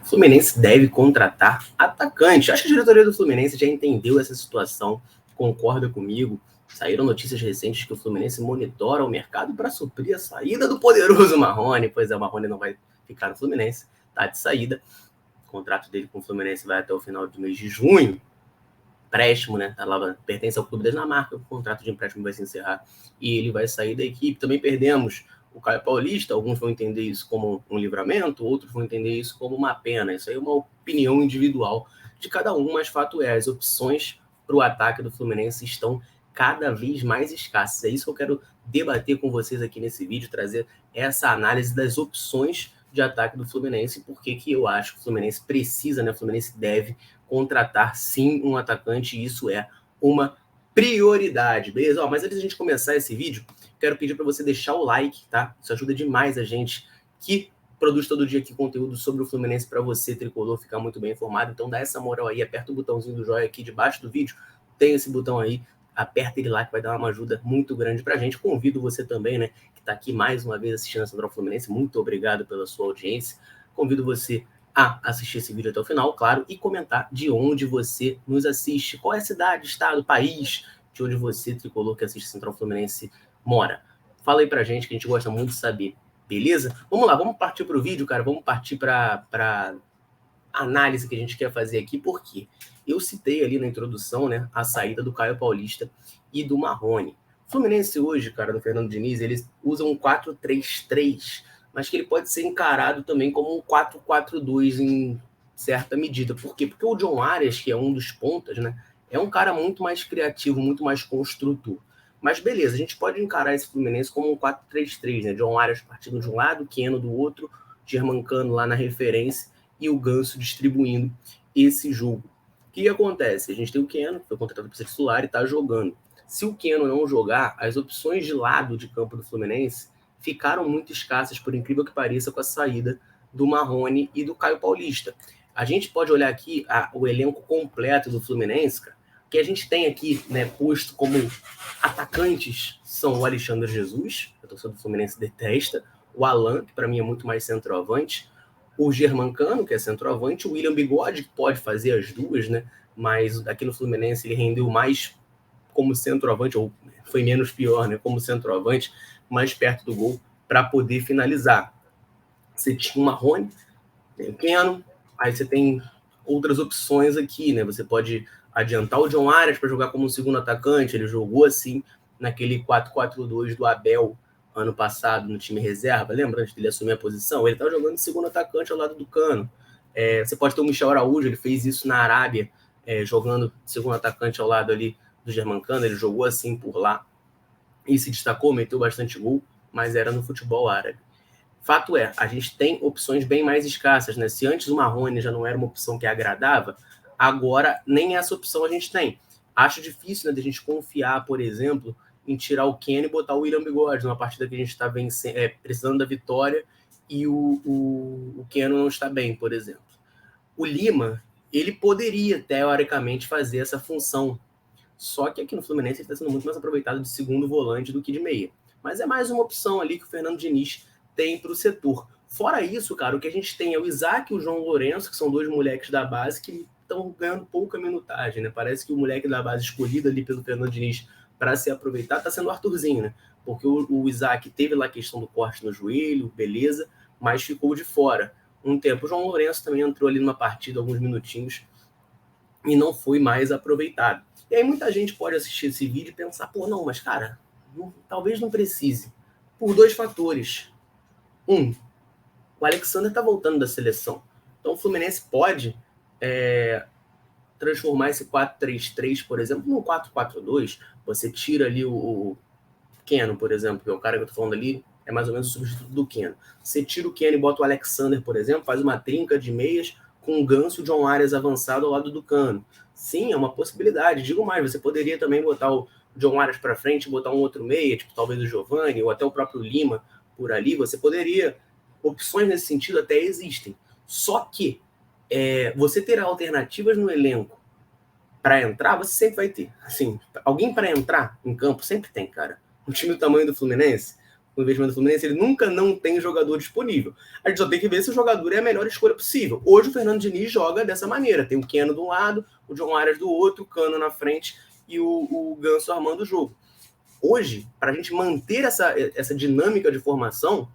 O Fluminense deve contratar atacante. Acho que a diretoria do Fluminense já entendeu essa situação, concorda comigo. Saíram notícias recentes que o Fluminense monitora o mercado para suprir a saída do poderoso Marrone. Pois é, o Marrone não vai ficar no Fluminense, tá de saída. O contrato dele com o Fluminense vai até o final do mês de junho. Empréstimo, né? Ela pertence ao Clube da Dinamarca, o contrato de empréstimo vai se encerrar e ele vai sair da equipe. Também perdemos o Caio Paulista, alguns vão entender isso como um livramento, outros vão entender isso como uma pena. Isso aí é uma opinião individual de cada um, mas fato é, as opções para o ataque do Fluminense estão cada vez mais escassas. É isso que eu quero debater com vocês aqui nesse vídeo, trazer essa análise das opções de ataque do Fluminense e por que eu acho que o Fluminense precisa, né? O Fluminense deve contratar sim um atacante, e isso é uma prioridade, beleza? Mas antes de a gente começar esse vídeo, quero pedir para você deixar o like, tá? Isso ajuda demais a gente que produz todo dia aqui conteúdo sobre o Fluminense para você, tricolor, ficar muito bem informado. Então dá essa moral aí, aperta o botãozinho do joinha aqui debaixo do vídeo, tem esse botão aí, aperta ele lá que vai dar uma ajuda muito grande pra gente. Convido você também, né, que tá aqui mais uma vez assistindo a Central Fluminense, muito obrigado pela sua audiência. Convido você a assistir esse vídeo até o final, claro, e comentar de onde você nos assiste, qual é a cidade, estado, país de onde você, tricolor, que assiste Central Fluminense, mora. Fala aí pra gente, que a gente gosta muito de saber, beleza? Vamos lá, vamos partir pro vídeo, cara, vamos partir pra análise que a gente quer fazer aqui, porque eu citei ali na introdução, né, a saída do Caio Paulista e do Marrone. O Fluminense hoje, cara, do Fernando Diniz, eles usam um 4-3-3, mas que ele pode ser encarado também como um 4-4-2 em certa medida. Por quê? Porque o John Arias, que é um dos pontas, né, é um cara muito mais criativo, muito mais construtor. Mas beleza, a gente pode encarar esse Fluminense como um 4-3-3, né? John Arias partindo de um lado, Keno do outro, Germancano lá na referência e o Ganso distribuindo esse jogo. O que acontece? A gente tem o Keno, que foi contratado para ser titular e está jogando. Se o Keno não jogar, as opções de lado de campo do Fluminense ficaram muito escassas, por incrível que pareça, com a saída do Marrone e do Caio Paulista. A gente pode olhar aqui o elenco completo do Fluminense, cara, que a gente tem aqui, né, posto como atacantes são o Alexandre Jesus, que a torcida do Fluminense detesta, o Alan, que para mim é muito mais centroavante, o Germancano, que é centroavante, o William Bigode, que pode fazer as duas, né? Mas aqui no Fluminense ele rendeu mais como centroavante, ou foi menos pior, né? Como centroavante, mais perto do gol, para poder finalizar. Você tinha o Marrone, tem o Keno, aí você tem outras opções aqui, né? Você pode adiantar o John Arias para jogar como um segundo atacante, ele jogou assim naquele 4-4-2 do Abel ano passado no time reserva, lembra? Antes dele assumir a posição, ele estava jogando de segundo atacante ao lado do Cano. Você pode ter o Michel Araújo, ele fez isso na Arábia, jogando de segundo atacante ao lado ali do Germancano, ele jogou assim por lá e se destacou, meteu bastante gol, mas era no futebol árabe. Fato é, a gente tem opções bem mais escassas, né? Se antes o Marrone já não era uma opção que agradava, agora nem essa opção a gente tem. Acho difícil, né, de a gente confiar, por exemplo, em tirar o Keno e botar o William Bigode numa partida que a gente está precisando da vitória e o Keno não está bem, por exemplo. O Lima, ele poderia, teoricamente, fazer essa função. Só que aqui no Fluminense ele está sendo muito mais aproveitado de segundo volante do que de meia. Mas é mais uma opção ali que o Fernando Diniz tem para o setor. Fora isso, cara, o que a gente tem é o Isaac e o João Lourenço, que são dois moleques da base que estão ganhando pouca minutagem, né? Parece que o moleque da base escolhido ali pelo Fernando Diniz para se aproveitar está sendo o Arthurzinho, né? Porque o Isaac teve lá a questão do corte no joelho, beleza, mas ficou de fora um tempo. O João Lourenço também entrou ali numa partida, alguns minutinhos, e não foi mais aproveitado. E aí muita gente pode assistir esse vídeo e pensar, pô, não, mas cara, talvez não precise. Por dois fatores. O Alexander está voltando da seleção. Então o Fluminense pode transformar esse 4-3-3, por exemplo, num 4-4-2. Você tira ali o Keno, por exemplo, que é o cara que eu tô falando ali, é mais ou menos o substituto do Keno. Você tira o Keno e bota o Alexander, por exemplo, faz uma trinca de meias com o Ganso e o John Arias avançado ao lado do Cano. Sim, é uma possibilidade. Digo mais, você poderia também botar o John Arias para frente, botar um outro meia, tipo talvez o Giovani ou até o próprio Lima por ali. Você poderia. Opções nesse sentido até existem. Só que você ter alternativas no elenco para entrar, você sempre vai ter. Assim, alguém para entrar em campo sempre tem, cara. Um time do tamanho do Fluminense, o investimento do Fluminense, ele nunca não tem jogador disponível. A gente só tem que ver se o jogador é a melhor escolha possível. Hoje o Fernando Diniz joga dessa maneira. Tem o Keno de um lado, o John Arias do outro, o Cano na frente e o Ganso armando o jogo. Hoje, para a gente manter essa dinâmica de formação,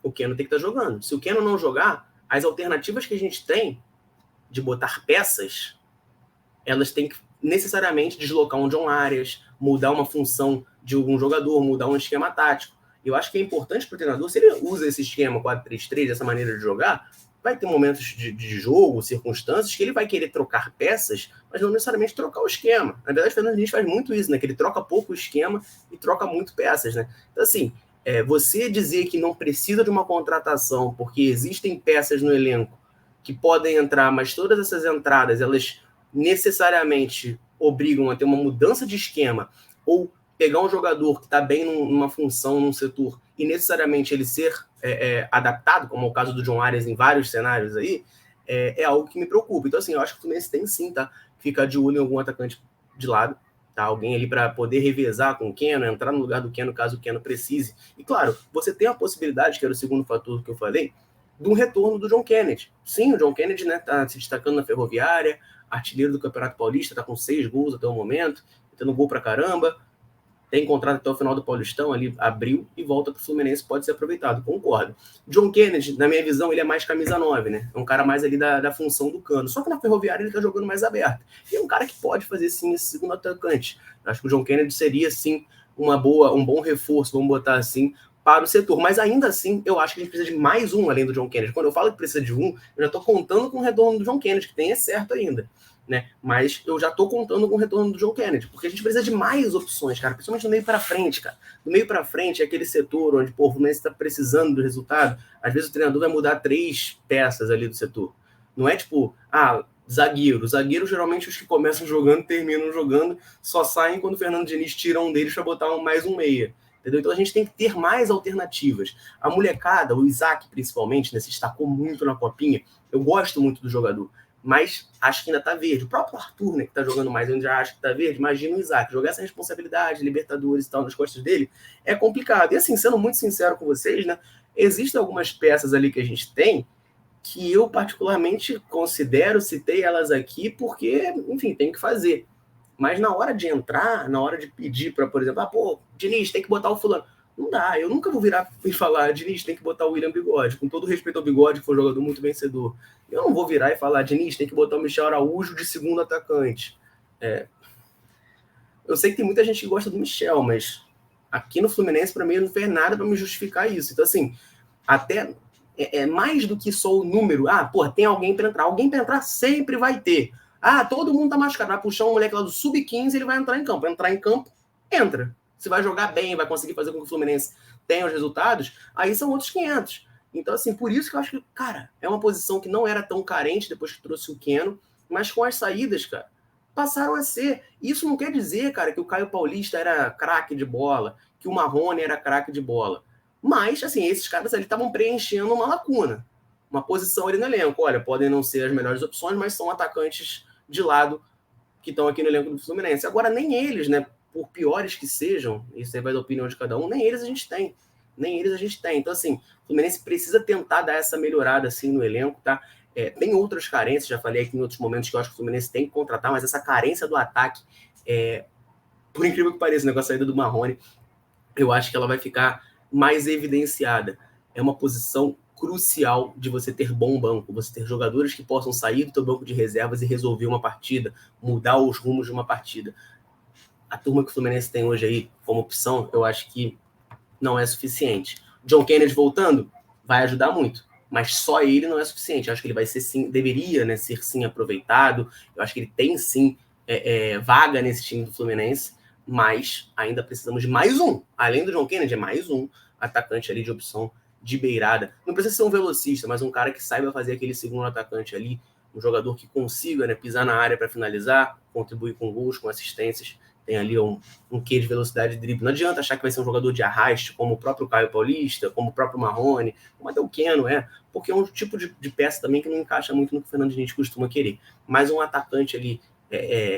o Keno tem que estar jogando. Se o Keno não jogar, as alternativas que a gente tem de botar peças, elas têm que necessariamente deslocar um John Arias, mudar uma função de algum jogador, mudar um esquema tático. Eu acho que é importante para o treinador, se ele usa esse esquema 4-3-3, essa maneira de jogar, vai ter momentos de jogo, circunstâncias, que ele vai querer trocar peças, mas não necessariamente trocar o esquema. Na verdade, o Fernando Diniz faz muito isso, né? Que ele troca pouco o esquema e troca muito peças, né? Então, assim, você dizer que não precisa de uma contratação porque existem peças no elenco que podem entrar, mas todas essas entradas, elas necessariamente obrigam a ter uma mudança de esquema ou pegar um jogador que está bem numa função, num setor, e necessariamente ele ser adaptado, como é o caso do John Arias em vários cenários aí, é algo que me preocupa. Então, assim, eu acho que o Fluminense tem sim, tá? Ficar de olho em algum atacante de lado, tá? Alguém ali para poder revezar com o Keno, entrar no lugar do Keno caso o Keno precise. E, claro, você tem a possibilidade, que era o segundo fator que eu falei, de um retorno do John Kennedy. Sim, o John Kennedy, né, tá se destacando na Ferroviária, artilheiro do Campeonato Paulista, tá com 6 gols até o momento, tendo gol pra caramba, tem contrato até o final do Paulistão, ali abril, e volta pro Fluminense, pode ser aproveitado, concordo. John Kennedy, na minha visão, ele é mais camisa 9, né? É um cara mais ali da função do Cano. Só que na Ferroviária ele tá jogando mais aberto. E é um cara que pode fazer, sim, esse segundo atacante. Acho que o John Kennedy seria, sim, um bom reforço, vamos botar assim, para o setor. Mas ainda assim, eu acho que a gente precisa de mais um além do John Kennedy. Quando eu falo que precisa de um, eu já estou contando com o retorno do John Kennedy, que tem é certo ainda. Né? Mas eu já estou contando com o retorno do John Kennedy, porque a gente precisa de mais opções, cara, principalmente do meio para frente, cara. Do meio para frente é aquele setor onde o Fluminense está precisando do resultado. Às vezes o treinador vai mudar 3 peças ali do setor. Não é tipo, zagueiro. Zagueiro, geralmente, os que começam jogando, terminam jogando, só saem quando o Fernando Diniz tira um deles para botar mais um meia. Entendeu? Então a gente tem que ter mais alternativas. A molecada, o Isaac principalmente, né, se destacou muito na Copinha. Eu gosto muito do jogador, mas acho que ainda tá verde. O próprio Arthur, né, que tá jogando mais, eu já acho que tá verde. Imagina o Isaac, jogar essa responsabilidade, Libertadores e tal, nas costas dele, é complicado. E assim, sendo muito sincero com vocês, né, existem algumas peças ali que a gente tem que eu particularmente considero, citei elas aqui, porque, enfim, tem que fazer. Mas na hora de entrar, na hora de pedir para, por exemplo, Diniz, tem que botar o fulano. Não dá, eu nunca vou virar e falar, Diniz, tem que botar o William Bigode, com todo respeito ao Bigode, que foi um jogador muito vencedor. Eu não vou virar e falar, Diniz, tem que botar o Michel Araújo de segundo atacante. Eu sei que tem muita gente que gosta do Michel, mas aqui no Fluminense, para mim, não fez nada para me justificar isso. Então, assim, até mais do que só o número. Tem alguém para entrar. Alguém para entrar sempre vai ter. Todo mundo tá machucado. Vai puxar um moleque lá do sub-15, ele vai entrar em campo. Entrar em campo, entra. Se vai jogar bem, vai conseguir fazer com que o Fluminense tenha os resultados, aí são outros 500. Então, assim, por isso que eu acho que, cara, é uma posição que não era tão carente depois que trouxe o Keno, mas com as saídas, cara, passaram a ser. Isso não quer dizer, cara, que o Caio Paulista era craque de bola, que o Marrone era craque de bola. Mas, assim, esses caras ali estavam preenchendo uma lacuna, uma posição ali no elenco. Olha, podem não ser as melhores opções, mas são atacantes de lado que estão aqui no elenco do Fluminense. Agora, nem eles, né, por piores que sejam, isso aí vai da opinião de cada um, nem eles a gente tem. Nem eles a gente tem. Então, assim, o Fluminense precisa tentar dar essa melhorada, assim, no elenco, tá? Tem outras carências, já falei aqui em outros momentos que eu acho que o Fluminense tem que contratar, mas essa carência do ataque, por incrível que pareça, né, com a saída do Marrone, eu acho que ela vai ficar mais evidenciada. É uma posição crucial de você ter bom banco, você ter jogadores que possam sair do teu banco de reservas e resolver uma partida, mudar os rumos de uma partida. A turma que o Fluminense tem hoje aí como opção, eu acho que não é suficiente. John Kennedy voltando vai ajudar muito, mas só ele não é suficiente. Eu acho que ele vai ser sim, deveria, né, ser sim aproveitado. Eu acho que ele tem sim vaga nesse time do Fluminense, mas ainda precisamos de mais um. Além do John Kennedy, é mais um atacante ali de opção de beirada. Não precisa ser um velocista, mas um cara que saiba fazer aquele segundo atacante ali, um jogador que consiga, né, pisar na área para finalizar, contribuir com gols, com assistências. Tem ali um quê de velocidade de drible. Não adianta achar que vai ser um jogador de arraste, como o próprio Caio Paulista, como o próprio Marrone, como até o Keno, porque é um tipo de peça também que não encaixa muito no que o Fernando Diniz costuma querer. Mas um atacante ali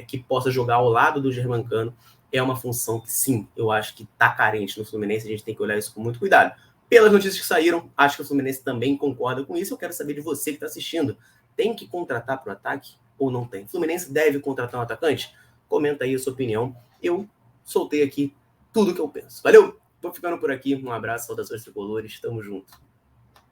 que possa jogar ao lado do Germancano, é uma função que, sim, eu acho que está carente no Fluminense, a gente tem que olhar isso com muito cuidado. Pelas notícias que saíram, acho que o Fluminense também concorda com isso. Eu quero saber de você que está assistindo. Tem que contratar para o ataque ou não tem? O Fluminense deve contratar um atacante? Comenta aí a sua opinião. Eu soltei aqui tudo que eu penso. Valeu? Vou ficando por aqui. Um abraço, saudações tricolores. Tamo junto.